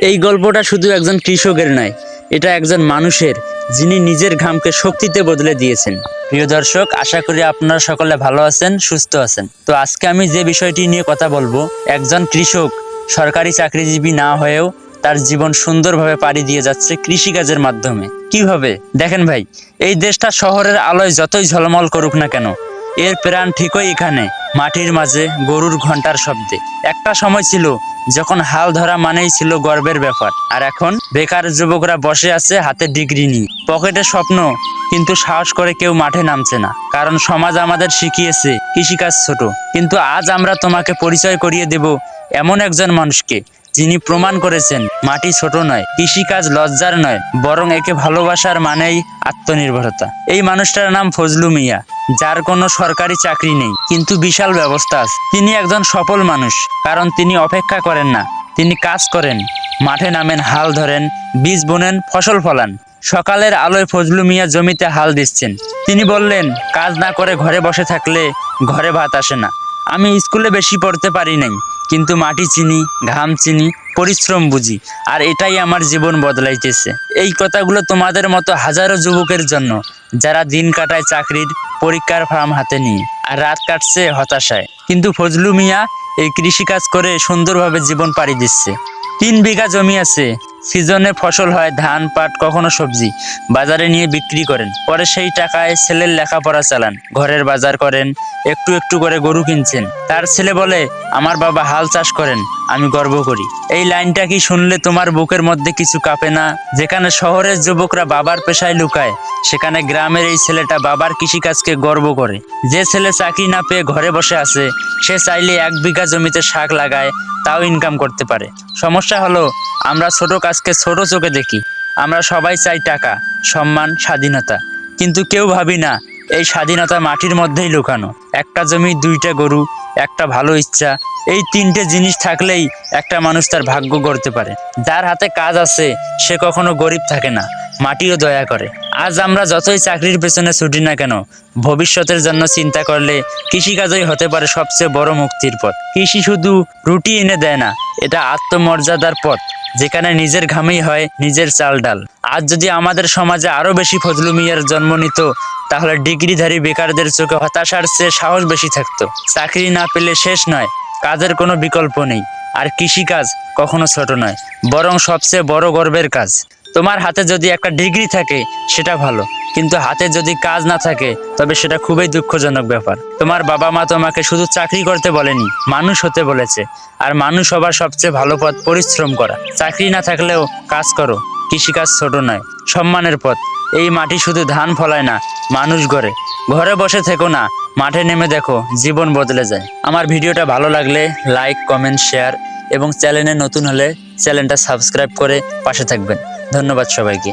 এই গল্পটা শুধু একজন কৃষকের নয়, এটা একজন মানুষের, যিনি নিজের ঘামকে শক্তিতে বদলে দিয়েছেন। প্রিয় দর্শক, আশা করি আপনারা সকলে ভালো আছেন, সুস্থ আছেন। তো আজকে আমি যে বিষয়টি নিয়ে কথা বলবো, একজন কৃষক সরকারি চাকরিজীবী না হয়েও তার জীবন সুন্দরভাবে পাড়ি দিয়ে যাচ্ছে কৃষিকাজের মাধ্যমে। কিভাবে? দেখেন ভাই, এই দেশটা শহরের আলোয় যতই ঝলমল করুক না কেন, এর প্রাণ ঠিকই এখানে, মাটির মাঝে গরুর ঘন্টার শব্দে। একটা সময় ছিল যখন হাল ধরা মানেই ছিল গর্বের ব্যাপার, আর এখন বেকার যুবকরা বসে আছে হাতে ডিগ্রি নিয়ে, পকেটে স্বপ্ন, কিন্তু সাহস করে কেউ মাঠে নামছে না। কারণ সমাজ আমাদের শিখিয়েছে কৃষিকাজ ছোট। কিন্তু আজ আমরা তোমাকে পরিচয় করিয়ে দেব এমন একজন মানুষকে, যিনি প্রমাণ করেছেন মাটি ছোট নয়, কৃষিকাজ লজ্জার নয়, বরং একে ভালোবাসার মানেই আত্মনির্ভরতা। এই মানুষটার নাম ফজলু মিয়া, যার কোনো সরকারি চাকরি নেই, কিন্তু বিশাল ব্যবস্থা আছে। তিনি একজন সফল মানুষ, কারণ তিনি অপেক্ষা করেন না, তিনি কাজ করেন, মাঠে নামেন, হাল ধরেন, বীজ বোনেন, ফসল ফলান। সকালের আলোয় ফজলু মিয়া জমিতে হাল দিচ্ছেন। তিনি বললেন, কাজ না করে ঘরে বসে থাকলে ঘরে ভাত আসে না। আমি স্কুলে বেশি পড়তে পারি নাই, কিন্তু মাটি চিনি, ঘাম চিনি, পরিশ্রম বুঝি, আর এটাই আমার জীবন বদলাইতেছে। এই কথাগুলো তোমাদের মতো হাজারো যুবকের জন্য, যারা দিন কাটায় চাকরির পরীক্ষার ফর্ম হাতে নিয়ে, আর রাত কাটছে হতাশায়। কিন্তু ফজলু মিয়া এই কৃষিকাজ করে সুন্দরভাবে জীবন পাড়ি দিচ্ছে। 3 বিঘা জমি আছে, সিজনে ফসল হয়, ধান, পাট, কখনো সবজি। বাজারে নিয়ে বিক্রি করেন, পরে সেই টাকায় ছেলের লেখাপড়া চালান, ঘরের বাজার করেন, একটু একটু করে গরু কিনছেন। তার ছেলে বলে, আমার বাবা হাল চাষ করেন, আমি গর্ব করি। এই লাইনটা কি শুনলে তোমার বুকের মধ্যে কিছু কাঁপে না? যেখানে শহরের যুবকরা বাবার পেশায় লুকায়, সেখানে গ্রামের এই ছেলেটা বাবার কৃষিকাজকে গর্ব করে। যে ছেলে চাকরি না পেয়ে ঘরে বসে আছে, সে চাইলে 1 বিঘা জমিতে শাক লাগায়, তাও ইনকাম করতে পারে। সমস্যা হলো, আমরা ছোট কাজকে ছোট চোখে দেখি। আমরা সবাই চাই টাকা, সম্মান, স্বাধীনতা, কিন্তু কেউ ভাবি না এই স্বাধীনতা মাটির মধ্যেই লুকানো। একটা জমি, 2টা গরু, একটা ভালো ইচ্ছা, এই 3টে জিনিস থাকলেই একটা মানুষ তার ভাগ্য গড়তে পারে। যার হাতে কাজ আছে, সে কখনো গরিব থাকে না, মাটিও দয়া করে। আজ আমরা যতই চাকরির পেছনে ছুটি না কেন, ভবিষ্যতের জন্য চিন্তা করলে কৃষিকাজই হতে পারে সবচেয়ে বড় মুক্তির পথ। কৃষি শুধু রুটি এনে দেয় না, এটা আত্মমর্যাদার পথ, যেখানে নিজের ঘামেই হয় নিজের চাল ডাল। আজ যদি আমাদের সমাজে আরো বেশি ফজলু মিয়ার জন্ম নিত, তাহলে ডিগ্রিধারী বেকারদের চোখে হতাশার চেয়ে সাহস বেশি থাকতো। চাকরি না পেলে শেষ নয়, কাজের কোনো বিকল্প নেই। আর কৃষিকাজ কখনো ছোট নয়, বরং সবচেয়ে বড় গর্বের কাজ। তোমার হাতে যদি একটা ডিগ্রি থাকে, সেটা ভালো, কিন্তু হাতে যদি কাজ না থাকে, তবে সেটা খুবই দুঃখজনক ব্যাপার। তোমার বাবা মা তোমাকে শুধু চাকরি করতে বলেনি, মানুষ হতে বলেছে। আর মানুষ হবার সবচেয়ে ভালো পথ পরিশ্রম করা। চাকরি না থাকলেও কাজ করো, কৃষিকাজ ছোট নয়, সম্মানের পথ। এই মাটি শুধু ধান ফলায় না, মানুষ গড়ে। ঘরে বসে থেকো না, মাঠে নেমে দেখো, জীবন বদলে যায়। আমার ভিডিওটা ভালো লাগলে লাইক, কমেন্ট, শেয়ার, এবং চ্যানেলে নতুন হলে চ্যানেলটা সাবস্ক্রাইব করে পাশে থাকবেন। ধন্যবাদ সবাইকে।